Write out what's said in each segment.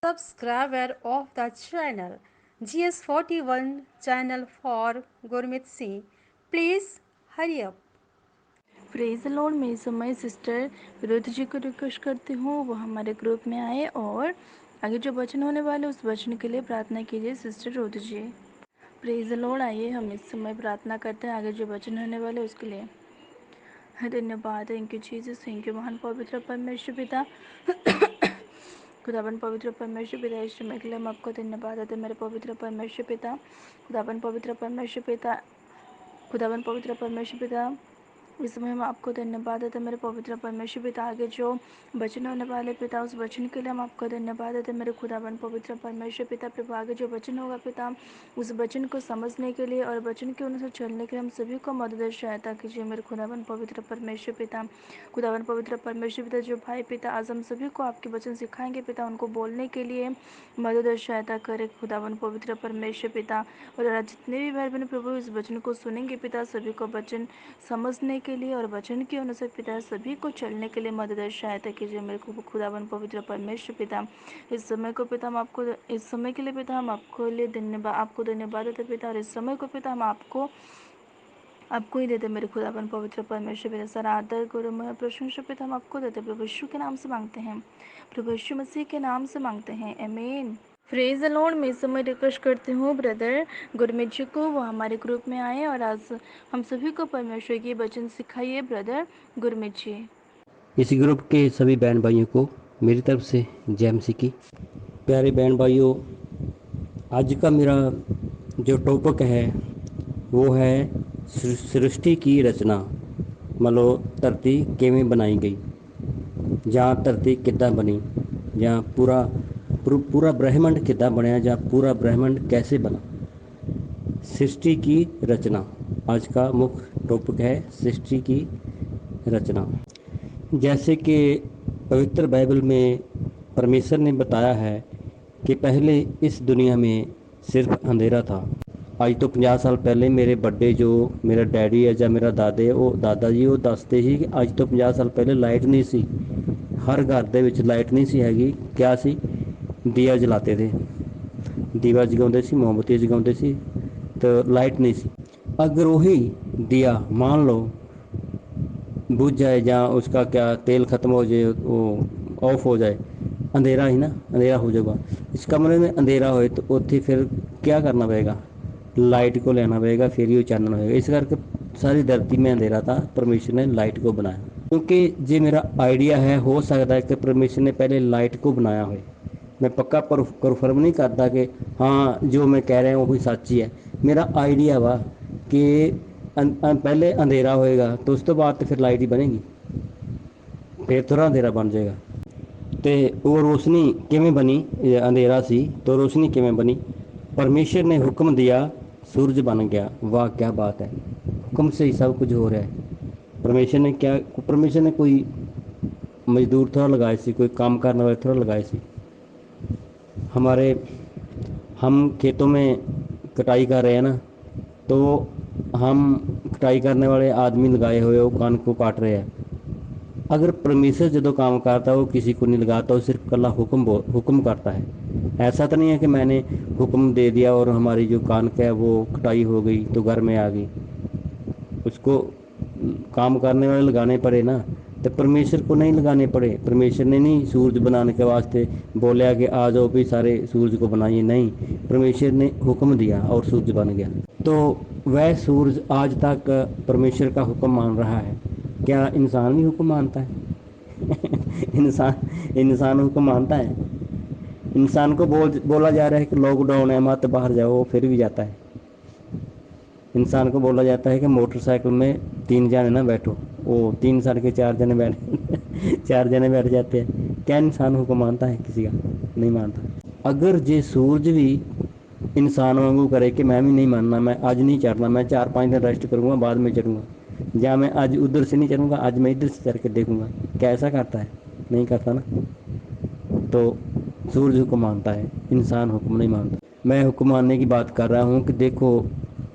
subscriber of the channel GS41 channel for Gurmit Singh. Please hurry up. Praise the Lord. मैं इस समय sister विरोध जी को request करती हूँ वो हमारे ग्रुप में आए और आगे जो वचन होने वाले उस वचन के लिए प्रार्थना कीजिए सिस्टर रोध जी। Praise the Lord. आइए हम इस समय प्रार्थना करते हैं आगे जो वचन होने वाले उसके लिए। धन्यवाद। Thank you Jesus. Thank you महान पवित्र परमेश्वर पिता। खुदावन पवित्र परमेश्वर पिता, इस समय के लिए हम आपको धन्यवाद देते हैं मेरे पवित्र परमेश्वर पिता। खुदावन पवित्र परमेश्वर पिता, खुदावन पवित्र परमेश्वर पिता, इस समय हम आपको धन्यवाद देते हैं मेरे पवित्र परमेश्वर पिता। आगे जो वचन होने वाले पिता उस वचन के लिए हम आपको धन्यवाद देते हैं मेरे खुदावन पवित्र परमेश्वर पिता। प्रभु आगे जो वचन होगा पिता उस वचन को समझने के लिए और वचन के अनुसार चलने के लिए हम सभी को मदद और सहायता कीजिए मेरे खुदावन पवित्र परमेश्वर पिता। खुदावन पवित्र परमेश्वर पिता, जो भाई पिता आज हम सभी को आपके वचन सिखाएंगे पिता, उनको बोलने के लिए मदद और सहायता करे खुदावन पवित्र परमेश्वर पिता। और आज जितने भी भाई बहन प्रभु इस वचन को सुनेंगे पिता, सभी को वचन समझने के लिए और वचन के अनुसार पिता सभी को चलने के लिए मदद और सहायता कीजिए मेरे को खुदावन पवित्र परमेश्वर पिता। इस समय को पिता हम आपको, इस समय के लिए पिता हम आपको लिए धन्यवाद, आपको धन्यवाद देते पिता। और इस समय को पिता हम आपको ही देते मेरे खुदावन पवित्र परमेश्वर पिता। सर आदर गुरुमय प्रशंसा पिता हम आपको देते, प्रभु यीशु के नाम से मांगते हैं, प्रभु यीशु मसीह के नाम से मांगते हैं, आमीन। Praise the Lord. मैं इस समय रिक्वेस्ट करती हूँ ब्रदर गुरमीत जी को वो हमारे ग्रुप में आए और आज हम सभी को परमेश्वर की वचन सिखाइए ब्रदर गुरमीत जी। इस ग्रुप के सभी बहन भाइयों को मेरी तरफ से जय मसीह की। प्यारे बहन भाइयों, आज का मेरा जो टॉपिक है वो है सृष्टि की रचना। मतलब धरती किवें बनाई गई, ਜਾਂ ਧਰਤੀ किद्दां बनी, ਜਾਂ पूरा ब्रह्मांड किद्दां बनया, ਜਾਂ पूरा ब्रह्मांड कैसे बना। सृष्टि की रचना आज का मुख्य टॉपिक है, सृष्टि की रचना। जैसे कि पवित्र बाइबल में परमेश्वर ने बताया है कि पहले इस दुनिया में सिर्फ अंधेरा था। आज तो 50 साल पहले मेरे बड़े जो मेरा डैडी है ਜਾਂ ਮੇਰਾ ਦਾਦੇ ਉਹ ਦਾਦਾ ਜੀ ਉਹ ਦੱਸਦੇ ਸੀ ਕਿ ਅੱਜ ਤੋਂ 50 ਸਾਲ ਪਹਿਲੇ ਲਾਈਟ ਨਹੀਂ ਸੀ। ਹਰ ਘਰ ਦੇ ਵਿੱਚ ਲਾਈਟ ਨਹੀਂ ਸੀ ਹੈਗੀ। ਕਿਆ ਸੀ? ਦੀਵਾ ਜਲਾਤੇ थे, ਦੀਵਾ ਜਗਾਉਂਦੇ ਸੀ, मोमबत्ती जगाते सी, तो लाइट नहीं सी। अगर वही दिया मान लो बुझ जाए ਜਾਂ उसका क्या तेल ख़त्म हो जाए, वो ऑफ हो जाए, अंधेरा ही ना, अंधेरा हो जाएगा। इस कमरे में अंधेरा होए तो उत्थे फिर क्या करना पड़ेगा? लाइट को लेना पड़ेगा, फिर ही चानन होएगा। इस करके सारी धरती में अंधेरा था, परमेश्वर ने लाइट को बनाया। क्योंकि जो मेरा आइडिया है, हो सकता है कि परमेश्वर ने पहले लाइट को बनाया हो। मैं पक्का कन्फर्म नहीं करता कि हाँ जो मैं कह रहा हूँ वही सच ही है। मेरा आइडिया वा कि पहले अंधेरा होएगा तो उस तो बाद तो फिर लाइट ही बनेगी, फिर थोड़ा अंधेरा बन जाएगा। तो वो रोशनी किमें बनी? अंधेरा सी तो रोशनी किमें बनी? परमेश्वर ने हुक्म दिया, सूरज बन गया। वाह क्या बात है, हुक्म से ही सब कुछ हो रहा है। परमेश्वर ने क्या, परमेश्वर ने कोई मजदूर थोड़ा लगाए सी, कोई काम करने वाले थोड़ा लगाए सी। हमारे हम खेतों में कटाई कर रहे हैं ना, तो हम कटाई करने वाले आदमी लगाए हुए वो कान को काट रहे हैं। अगर परमेश्वर जो काम करता है वो किसी को नहीं लगाता, वो सिर्फ कला हुक्म करता है। ऐसा तो नहीं है कि मैंने हुक्म दे दिया और हमारी जो कनक है वो कटाई हो गई तो घर में आ गई। उसको काम करने वाले लगाने पड़े ना, तो परमेश्वर को नहीं लगाने पड़े। परमेश्वर ने नहीं सूरज बनाने के वास्ते बोलिया कि आ जाओ भी सारे सूरज को बनाइए, नहीं, परमेश्वर ने हुक्म दिया और सूरज बन गया। तो वह सूरज आज तक परमेश्वर का हुक्म मान रहा है। क्या इंसान भी हुक्म मानता है? इंसान हुक्म मानता है? इंसान को बोला जा रहा है कि लॉकडाउन है मत बाहर जाओ, वो फिर भी जाता है। इंसान को बोला जाता है कि मोटरसाइकिल में 3 जने ना बैठो, वो 3 साल के 4 जने बैठ 4 जने बैठ जाते हैं। क्या इंसान हुक्म मानता है किसी का? नहीं मानता। अगर जे सूरज भी इंसान वांगू करे कि मैं भी नहीं मानना, मैं आज नहीं चढ़ना, मैं 4-5 दिन रेस्ट करूँगा, बाद में चढ़ूँगा, या मैं आज उधर से नहीं चढ़ूँगा, आज मैं इधर से चढ़ के देखूँगा, क्या ऐसा करता है? नहीं करता ना। तो सूरज हुक्म मानता है, इंसान हुक्म नहीं मानता। मैं हुक्म मानने की बात कर रहा हूँ कि देखो,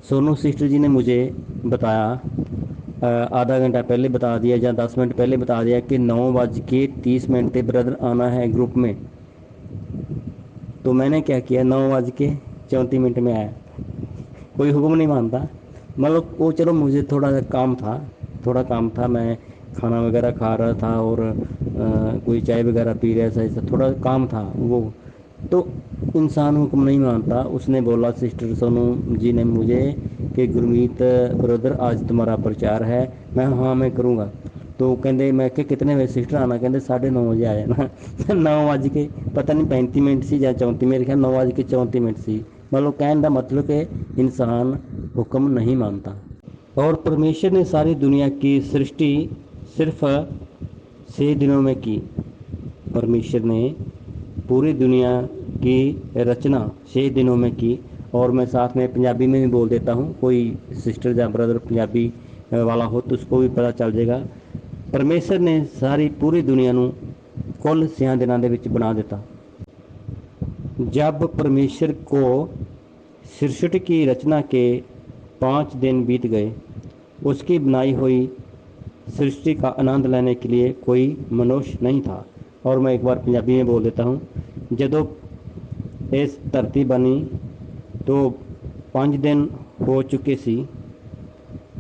सोनू सिस्टर जी ने मुझे बताया, आधा घंटा पहले बता दिया या 10 मिनट पहले बता दिया कि 9:30 पर ब्रदर आना है ग्रुप में। तो मैंने क्या किया, 9:34 में आया। कोई हुक्म नहीं मानता, मतलब वो चलो मुझे थोड़ा काम था, मैं खाना वगैरह खा रहा था और कोई चाय वगैरह पी रहा था, ऐसा थोड़ा काम था वो। तो इंसान हुक्म नहीं मानता। उसने बोला सिस्टर सोनू जी ने मुझे कि गुरमीत ब्रदर आज तुम्हारा प्रचार है। हाँ मैं करूँगा। तो कहते मैं कि कितने बजे सिस्टर आना, कहते 9:30 आ जाना। 9 के पता नहीं 35 मिनट सी या 34, मेरे ख्याल 9:34 सी। मतलब कहने का मतलब कि इंसान हुक्म नहीं मानता। और परमेश्वर ने सारी दुनिया की सृष्टि सिर्फ 6 दिनों में की। परमेश्वर ने पूरी दुनिया की रचना 6 दिनों में की। और मैं साथ में पंजाबी में भी बोल देता हूँ, कोई सिस्टर या ब्रदर पंजाबी वाला हो तो उसको भी पता चल जाएगा। परमेश्वर ने सारी पूरी दुनिया ਨੂੰ कुल 6 ਦਿਨਾਂ ਦੇ ਵਿੱਚ बना देता। जब परमेश्वर को सृष्टि की रचना के 5 दिन बीत गए, उसकी बनाई हुई सृष्टि का आनंद लेने के लिए कोई मनुष्य नहीं था। और मैं एक बार पंजाबी में बोल देता हूँ, ਜਦੋਂ ਇਸ ਧਰਤੀ ਬਣੀ तो 5 दिन हो चुके सी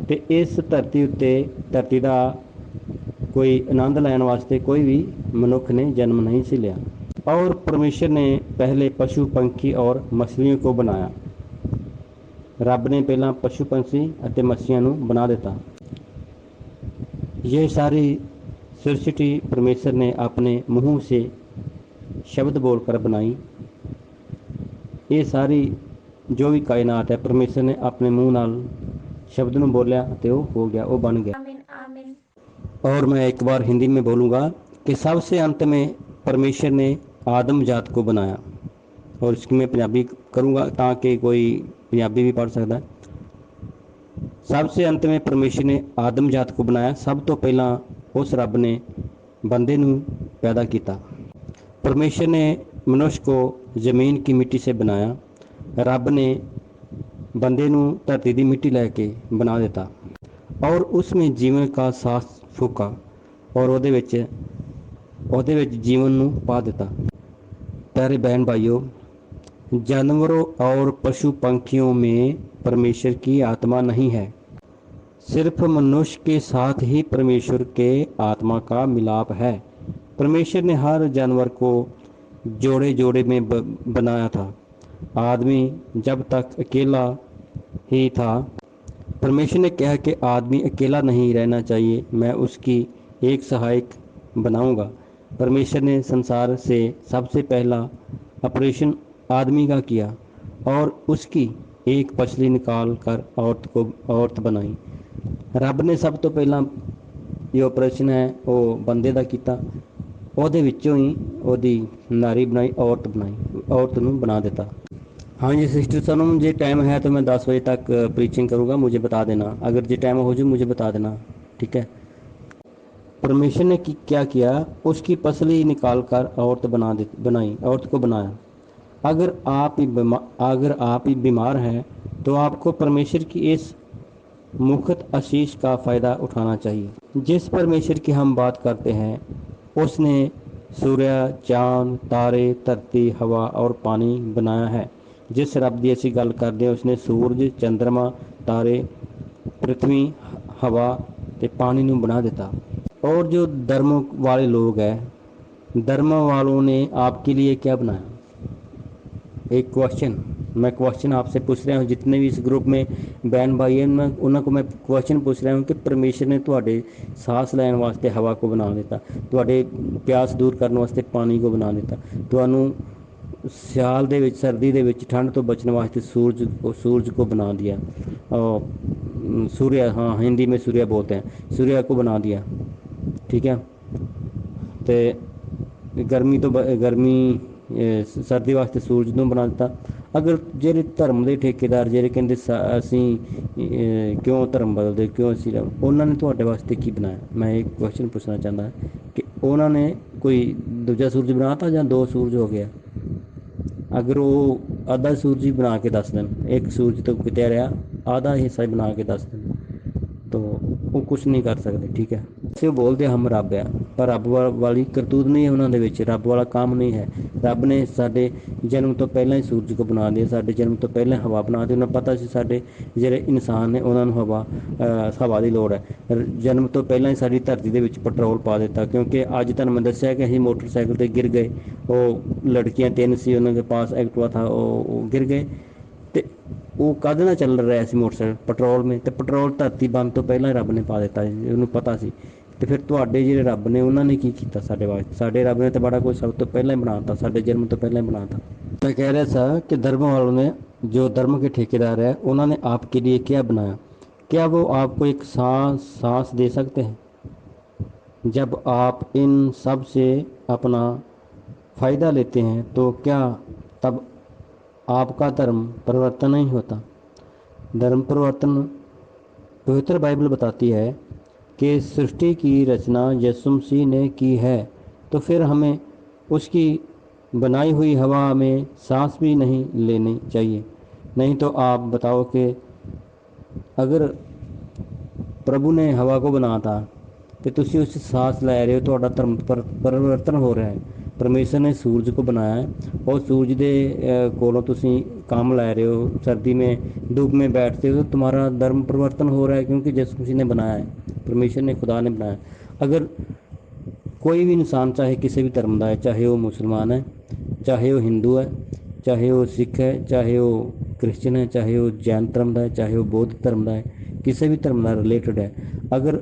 ਤੇ ਇਸ ਧਰਤੀ ਦਾ कोई आनंद लैन वास्ते कोई भी मनुख ने जन्म नहीं सी लिया। और परमेश्वर ने पहले पशु पंछी और मछलियों को बनाया। रब ने पहला पशु पंछी और मछलियों को बना दिता। ये सारी सृष्टि परमेश्वर ने अपने मुँह से शब्द बोलकर बनाई। ये सारी जो भी कायनात है परमेश्वर ने अपने मुँह नाल शब्द में बोलिया तो वो हो गया, वो बन गया। और मैं एक बार हिंदी में बोलूँगा कि सबसे अंत में परमेश्वर ने आदम जात को बनाया। और इसकी मैं पंजाबी करूँगा ताकि कोई पंजाबी भी पढ़ सकता है। सबसे अंत में परमेश्वर ने आदम जात को बनाया। सब तो पहला उस रब ने बंदे नूं पैदा किया। परमेश्वर ने मनुष्य को ज़मीन की मिट्टी से बनाया। रब ने बंदे नूं धरती की मिट्टी लैके बना दिता और उसमें जीवन का सांस फूका और ਉਹਦੇ ਵਿੱਚ जीवन नूं पा दिता। प्यारे बहन भाइयों, जानवरों और पशु पंखियों में परमेश्वर की आत्मा नहीं है। सिर्फ मनुष्य के साथ ही परमेश्वर के आत्मा का मिलाप है। परमेश्वर ने हर जानवर को जोड़े जोड़े में बनाया था। आदमी जब तक अकेला ही था, परमेश्वर ने कहा कि आदमी अकेला नहीं रहना चाहिए, मैं उसकी एक सहायक बनाऊंगा। परमेश्वर ने संसार से सबसे पहला ऑपरेशन आदमी का किया और उसकी एक पसली निकाल कर औरत बनाई। रब ने सब तो पहला जो ऑपरेशन है वो बंदे का किया, ਉਹਦੇ ਵਿੱਚੋਂ ही ਉਹਦੀ नारी बनाई, औरत बनाई, औरत ਨੂੰ बना दिता। हाँ जी सिस्टर सनम, जे टाइम है तो मैं 10 बजे तक प्रीचिंग करूँगा, मुझे बता देना। अगर जे टाइम हो जाए मुझे बता देना, ठीक है। परमेश्वर ने क्या किया, उसकी पसली निकाल कर औरत बनाई, औरत को बनाया। अगर आप ही बीमार हैं तो आपको परमेश्वर की इस मुफ्त आशीष का फ़ायदा उठाना चाहिए। जिस परमेश्वर की हम बात करते हैं उसने सूर्य, चांद, तारे, धरती, हवा और पानी बनाया है। जिस रब की असी गल करते हैं उसने सूरज, चंद्रमा, तारे, पृथ्वी, हवा ते पानी नूं बना दिता। और जो धर्म वाले लोग हैं, धर्म वालों ने आपके लिए क्या बनाया? एक मैं क्वेश्चन आपसे पूछ रहा हूँ, जितने भी इस ग्रुप में बहन भाई हैं उन्होंने को मैं क्वेश्चन पूछ रहा हूँ कि परमेश्वर ने तुहाडे सांस लैन वास्ते हवा को बना दिता, तुहाडे प्यास दूर करने वास्ते पानी को बना दिता, तुहानू सियाल दे विच, सर्दी दे विच ठंड तो बचने वास्ते सूरज को बना दिया। और सूर्य, हाँ हिंदी में सूर्य बोलते हैं, सूर्य को बना दिया, ठीक है। तो गर्मी सर्दी वास्ते सूरज ਨੂੰ बना दिता। अगर ਜਿਹੜੇ ਧਰਮ ਦੇ ਠੇਕੇਦਾਰ ਜਿਹੜੇ ਕਹਿੰਦੇ ਅਸੀਂ ਕਿਉਂ ਧਰਮ ਬਦਲਦੇ, ਕਿਉਂ ਅਸੀਂ ਉਹਨਾਂ ਨੇ ਤੁਹਾਡੇ ਵਾਸਤੇ ਕੀ ਬਣਾਇਆ? ਮੈਂ ਇਹ ਕੁਐਸਚਨ ਪੁੱਛਣਾ ਚਾਹੁੰਦਾ ਕਿ ਉਹਨਾਂ ਨੇ ਕੋਈ ਦੂਜਾ ਸੂਰਜ ਬਣਾਤਾ ਜਾਂ 2 ਸੂਰਜ ਹੋ ਗਿਆ? अगर वो आधा सूरज ही बना के दस दें, एक सूरज तो कितने रहा, आधा हिस्सा ही बना के दस दें, तो वो कुछ नहीं कर सकते, ठीक है। ਅਸੀਂ ਉਹ ਬੋਲਦੇ ਹਮ ਰੱਬ ਆ, ਪਰ ਰੱਬ ਵਾਲੀ ਕਰਤੂਤ ਨਹੀਂ ਹੈ ਉਹਨਾਂ ਦੇ ਵਿੱਚ, ਰੱਬ ਵਾਲਾ ਕੰਮ ਨਹੀਂ ਹੈ। ਰੱਬ ਨੇ ਸਾਡੇ ਜਨਮ ਤੋਂ ਪਹਿਲਾਂ ਹੀ ਸੂਰਜ ਕੋ ਬਣਾ ਦਿਆ, ਸਾਡੇ ਜਨਮ ਤੋਂ ਪਹਿਲਾਂ ਹਵਾ ਬਣਾ ਦਿੱਤੀ। ਉਹਨਾਂ ਪਤਾ ਸੀ ਸਾਡੇ ਜਿਹੜੇ ਇਨਸਾਨ ਨੇ ਉਹਨਾਂ ਨੂੰ ਹਵਾ ਦੀ ਲੋੜ ਹੈ। ਜਨਮ ਤੋਂ ਪਹਿਲਾਂ ਹੀ ਸਾਡੀ ਧਰਤੀ ਦੇ ਵਿੱਚ ਪੈਟਰੋਲ ਪਾ ਦਿੱਤਾ, ਕਿਉਂਕਿ ਅੱਜ ਤੁਹਾਨੂੰ ਮੈਂ ਦੱਸਿਆ ਕਿ ਅਸੀਂ ਮੋਟਰਸਾਈਕਲ 'ਤੇ ਗਿਰ ਗਏ। ਉਹ ਲੜਕੀਆਂ 3 ਸੀ, ਉਹਨਾਂ ਦੇ ਪਾਸ ਐਕਟਿਵਾ ਥਾ, ਉਹ ਗਿਰ ਗਏ। ਤੇ ਉਹ ਕਾਹਦੇ ਨਾਲ ਚੱਲ ਰਿਹਾ ਸੀ ਮੋਟਰਸਾਈਕਲ? ਪੈਟਰੋਲ ਮੇ। ਤੇ ਪੈਟਰੋਲ ਧਰਤੀ ਬਣਨ ਤੋਂ ਪਹਿਲਾਂ ਹੀ ਰੱਬ ਨੇ ਪਾ ਦਿੱਤਾ ਸੀ, ਉਹਨੂੰ ਪਤਾ ਸੀ। ਤੇ ਫਿਰ ਤੁਹਾਡੇ ਜਿਹੜੇ ਰੱਬ ਨੇ ਉਹਨਾਂ ਨੇ ਕੀ ਕੀਤਾ ਸਾਡੇ ਵਾਸਤੇ? ਸਾਡੇ ਰੱਬ ਨੇ ਤਾਂ ਬੜਾ ਕੁਝ ਸਭ ਤੋਂ ਪਹਿਲਾਂ ਹੀ ਬਣਾ ਤਾ, ਸਾਡੇ ਜਨਮ ਤੋਂ ਪਹਿਲਾਂ ही बना था। मैं कह रहा था कि धर्म वालों ने, जो धर्म के ठेकेदार है, उन्होंने आपके लिए क्या बनाया? क्या वो आपको एक सांस दे सकते हैं? जब आप इन सब से अपना फ़ायदा लेते हैं तो क्या तब आपका धर्म परिवर्तन नहीं होता? धर्म परिवर्तन, पवित्र बाइबल बताती है कि सृष्टि की रचना यीशु मसीह ने की है, तो फिर हमें उसकी बनाई हुई हवा में सांस भी नहीं लेनी चाहिए। नहीं तो आप बताओ कि अगर ਪ੍ਰਭੂ ਨੇ ਹਵਾ ਕੋ ਬਣਾਤਾ ਤੇ ਤੁਸੀਂ ਉਸ 'ਚ ਸਾਹ ਲੈ ਰਹੇ ਹੋ, ਤੁਹਾਡਾ ਧਰਮ ਪਰਿਵਰਤਨ ਹੋ ਰਿਹਾ ਹੈ। ਪਰਮੇਸ਼ਰ ਨੇ ਸੂਰਜ ਕੋ ਬਣਾਇਆ ਹੈ, और सूरज ਦੇ ਕੋਲੋਂ ਤੁਸੀਂ काम ਲੈ ਰਹੇ हो, सर्दी में धूप में बैठते हो, तो तुम्हारा धर्म परिवर्तन हो रहा है, क्योंकि जिस किसी ने बनाया है, परमेश्वर ने, खुदा ने बनाया। अगर ਕੋਈ ਵੀ ਇਨਸਾਨ ਚਾਹੇ ਕਿਸੇ ਵੀ ਧਰਮ ਦਾ ਹੈ, ਚਾਹੇ ਉਹ ਮੁਸਲਮਾਨ ਹੈ, ਚਾਹੇ ਉਹ ਹਿੰਦੂ ਹੈ, ਚਾਹੇ ਉਹ ਸਿੱਖ ਹੈ, ਚਾਹੇ ਉਹ ਕ੍ਰਿਸਚਨ ਹੈ, ਚਾਹੇ ਉਹ ਜੈਨ ਧਰਮ ਦਾ ਹੈ, ਚਾਹੇ ਉਹ ਬੌਧ ਧਰਮ ਦਾ ਹੈ, ਕਿਸੇ ਵੀ ਧਰਮ ਨਾਲ ਰਿਲੇਟਡ ਹੈ, ਅਗਰ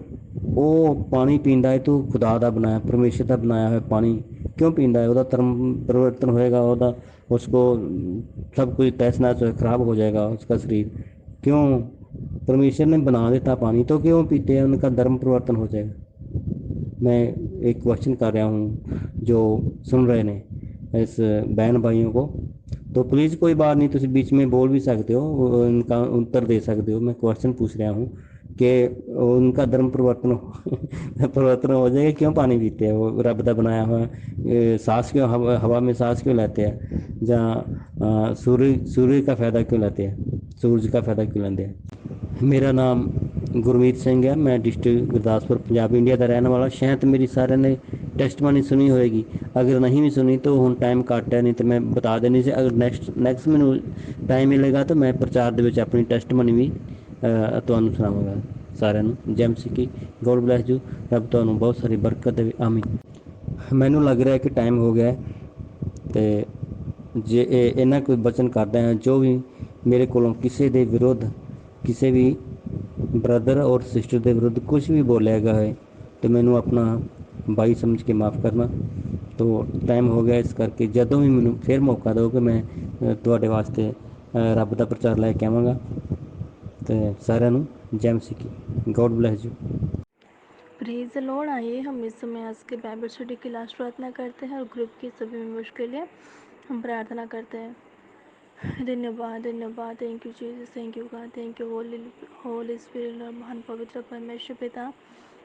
ਉਹ ਪਾਣੀ ਪੀਂਦਾ ਹੈ ਤਾਂ ਖੁਦਾ ਦਾ ਬਣਾਇਆ, ਪਰਮੇਸ਼ਰ ਦਾ ਬਣਾਇਆ ਹੋਇਆ ਪਾਣੀ क्यों पीता है? ਉਹਦਾ ਧਰਮ परिवर्तन होएगा, ਉਹਦਾ उसको सब कुछ तहस नहस खराब हो जाएगा उसका शरीर। क्यों? परमेश्वर ने बना देता पानी, तो क्यों पीते हैं? उनका धर्म परिवर्तन हो जाएगा। मैं एक क्वेश्चन कर रहा हूँ जो सुन रहे ने इस बहन भाइयों को, तो प्लीज़ कोई बात नहीं, तुम बीच में बोल भी सकते हो, उनका उत्तर दे सकते हो। मैं क्वेश्चन पूछ रहा हूँ कि उनका धर्म परिवर्तन परिवर्तन हो जाएगा, क्यों पानी पीते हैं? वो रब का बनाया हुआ सांस क्यों हवा में सांस क्यों लेते हैं? जहाँ सूर्य का फ़ायदा क्यों लेते हैं, सूरज का फ़ायदा क्यों लेते हैं? मेरा नाम ਗੁਰਮੀਤ ਸਿੰਘ ਹੈ, ਮੈਂ ਡਿਸਟ੍ਰਿਕਟ ਗੁਰਦਾਸਪੁਰ ਪੰਜਾਬ ਇੰਡੀਆ ਦਾ ਰਹਿਣ ਵਾਲਾ। ਸ਼ਾਇਦ ਮੇਰੀ ਸਾਰਿਆਂ ਨੇ ਟੈਸਟਮਨੀ ਸੁਣੀ ਹੋਏਗੀ, ਅਗਰ ਨਹੀਂ ਵੀ ਸੁਣੀ ਤਾਂ ਹੁਣ ਟਾਈਮ ਘੱਟ ਹੈ, ਨਹੀਂ ਤਾਂ ਮੈਂ ਬਤਾ ਦੇਣੀ ਸੀ। ਅਗਰ ਨੈਕਸਟ ਮੈਨੂੰ ਟਾਈਮ ਮਿਲੇਗਾ ਤਾਂ ਮੈਂ ਪ੍ਰਚਾਰ ਦੇ ਵਿੱਚ ਆਪਣੀ ਟੈਸਟਮਨੀ ਵੀ ਤੁਹਾਨੂੰ ਸੁਣਾਵਾਂਗਾ। ਸਾਰਿਆਂ ਨੂੰ ਜੈ ਮਸੀਹ ਕੀ, ਗੋਡ ਬਲੈਸ ਯੂ, ਰੱਬ ਤੁਹਾਨੂੰ ਬਹੁਤ ਸਾਰੀ ਬਰਕਤ ਦੇਵੇ, ਆਮੀਨ। ਮੈਨੂੰ ਲੱਗ ਰਿਹਾ ਕਿ ਟਾਈਮ ਹੋ ਗਿਆ ਅਤੇ ਜੇ ਇਹਨਾਂ ਕੋਈ ਬਚਨ ਕਰਦਾ ਹਾਂ, ਜੋ ਵੀ ਮੇਰੇ ਕੋਲੋਂ ਕਿਸੇ ਦੇ ਵਿਰੁੱਧ, ਕਿਸੇ ਵੀ ਬ੍ਰਦਰ ਔਰ ਸਿਸਟਰ ਦੇ ਵਿਰੁੱਧ ਕੁਛ ਵੀ ਬੋਲਿਆ ਗਿਆ ਹੈ ਤਾਂ ਮੈਨੂੰ ਆਪਣਾ ਬਾਈ ਸਮਝ ਕੇ ਮਾफ़ ਕਰਨਾ। ਤੋ ਟਾਈਮ ਹੋ ਗਿਆ, ਇਸ ਕਰਕੇ ਜਦੋਂ ਵੀ ਮੈਨੂੰ ਫਿਰ ਮੌਕਾ ਦਿਓ ਕਿ ਮੈਂ ਤੁਹਾਡੇ ਵਾਸਤੇ ਰੱਬ ਦਾ ਪ੍ਰਚਾਰ ਲੈ ਕੇ ਆਵਾਂਗਾ। ਅਤੇ ਸਾਰਿਆਂ ਨੂੰ ਜੈ ਮਸੀਹ ਕੀ, God bless you. Praise the Lord. आइए हम इस समय आज के बाइबल स्टडी की लास्ट प्रार्थना करते हैं और ग्रुप के सभी मेंबर्स के लिए हम प्रार्थना करते हैं। धन्यवाद धन्यवाद, thank you Jesus, thank you God, thank you Holi spirit, महान पवित्र परमेश्वर पिता,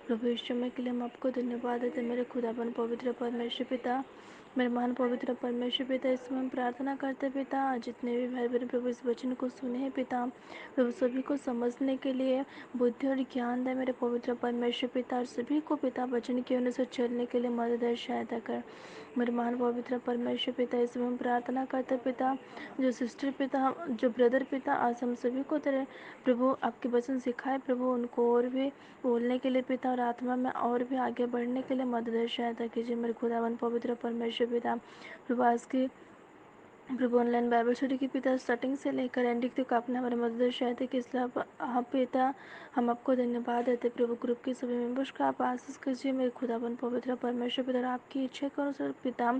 प्रभु यीशु में के लिए हम आपको धन्यवाद देते हैं मेरे खुदाबंद पवित्र परमेश्वर पिता, मेरे महान पवित्र परमेश्वर पिता। इसमें हम प्रार्थना करते पिता, जितने भी भाई बहन प्रभु इस वचन को सुने हैं पिता, प्रभु सभी को समझने के लिए बुद्धि और ज्ञान दे मेरे पवित्र परमेश्वर पिता, और सभी को पिता वचन के अनुसार चलने के लिए मदद और सहायता कर मेरे महान पवित्र परमेश्वर पिता। इसमें हम प्रार्थना करते पिता, जो सिस्टर पिता, जो ब्रदर पिता, आज हम सभी को तेरे प्रभु आपके वचन सिखाए प्रभु, उनको और भी बोलने के लिए पिता और आत्मा में और भी आगे बढ़ने के लिए मदद और सहायता कीजिए मेरे खुदावन पवित्र परमेश्वर पिता। प्रभु आज की प्रभु ऑनलाइन बाइबल स्टडी की पिता स्टार्टिंग से लेकर एंडिंग तक आपने हमारे मदद सहायता की, इसलिए आप पिता हम आपको धन्यवाद देते प्रभु। ग्रुप के सभी मेंबर्स का आप आशीष कीजिए मेरे खुदावन पवित्र परमेश्वर पिता, और आपकी इच्छा करो सर पिता,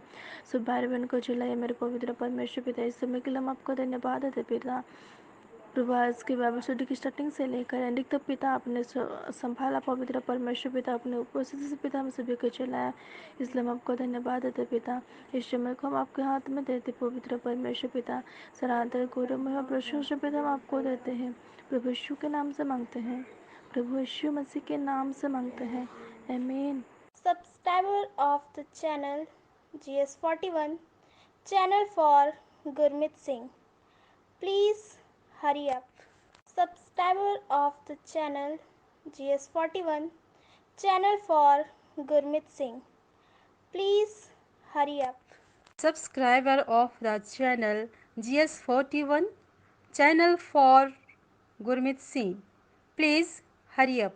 सब भाई बहन को चिल्लाइए मेरे पवित्र परमेश्वर पिता। इस समय के लिए हम आपको धन्यवाद देते पिता। प्रभु आज की बाइबल स्टडी की स्टार्टिंग से लेकर एंडिंग तक पिता आपने संभाला पवित्र परमेश्वर पिता, अपने उपस्थिति से पिता हम सभी को चलाया, इसलिए हम आपको धन्यवाद देते पिता। इस समय को हम आपके हाथ में देते पवित्र परमेश्वर पिता, सराधर गौरव प्रशंसा पिता हम आपको देते हैं, प्रभु यीशु के नाम से मांगते हैं, प्रभु यीशु मसीह के नाम से मांगते हैं, आमीन। Subscriber of the channel GS41 channel for Gurmit Singh. Please hurry up. Subscriber of the channel GS41 channel for Gurmit Singh. Please hurry up. Subscriber of the channel GS41 channel for Gurmit Singh. Please hurry up.